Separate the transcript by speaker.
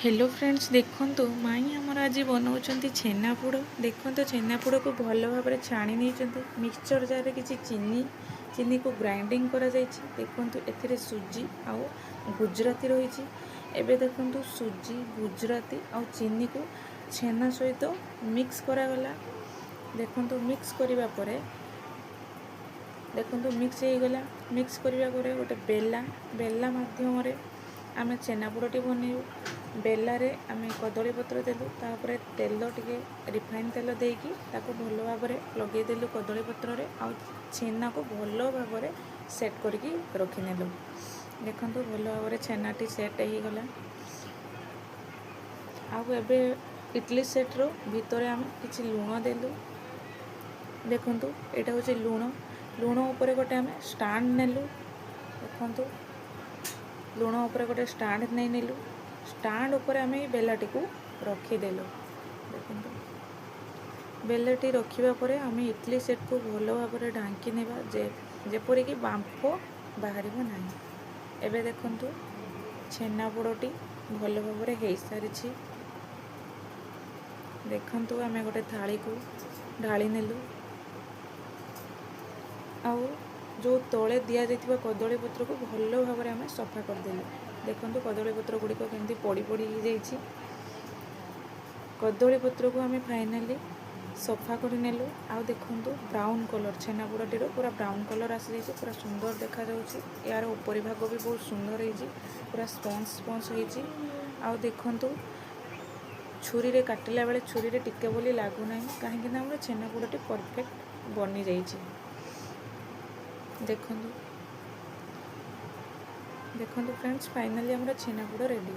Speaker 1: Hello friends देखो माई आमर आज बनाऊँ छेनापोड़ देखो छेनापोड़ को भल भाव में छाणी नहीं मिक्सचर जार किसी चीनी को ग्राइंडिंग करा देखो ए सुजी आउ गुजराती रही एबे देखो सुजी गुजराती आउ चीनी को छेना सहित मिक्स करागला देखो मिक्स करने पर देखो मिक्स हो गला मिक्स करने गोटे बेला माध्यम आम छेनापोड़टी बनइबू बेलारे आम कदली पत्र देलु तापर तेल टिके रिफाइन तेल देकी ताको भल भाव में लगेदेलु कदली पत्र रे आ छेना को भल भाव में सेट करके रखिनेलु देखो भल भाव में छेनाटी सेट हो गला आबे इडली सेट रो भितर आम किसी लुण देलु देखो यहाँ हूँ लुण लुण उपर गोटे आम स्टाण्ड नेलु देखो लुण उपर गोटे स्टाण्ड नहीं नेलु स्टाण्ड उपर आम बेलाटी को रखीदेलु देखो बेलाटी रखा पर आम इडली सेट को भल भाव में ढांकी नेबा जेपरिक बांफ बाहर ना एबे देखो छेनापोड़टी भल भाव में हो सारी देखो आम गोटे थाली को ढाली नेलु आउ जो तले दि जाइथिबा कदली पत्र को भल भाव में आम सफा करदेलु देखो कदली पत्र गुड़िक केमती पड़ी पड़ी जाइए कदली पत्र को आम फाइनाली सफा कर नेलु आउ देखो ब्राउन कलर छेनापोड़टीर पूरा ब्राउन कलर आसी जाइए पूरा सुंदर देखा जाउछि यार ऊपरी भाग भी बहुत सुंदर है पूरा स्पंज स्पंज होइछि आउ देखो छुरी रे काटिला बेले छुरी रे टिके बोली लागुना कहीं हमर छेनापोड़टी परफेक्ट बनी जाइए देखो फ्रेंड्स फाइनाली हमारा छेनापोड़ रेडी।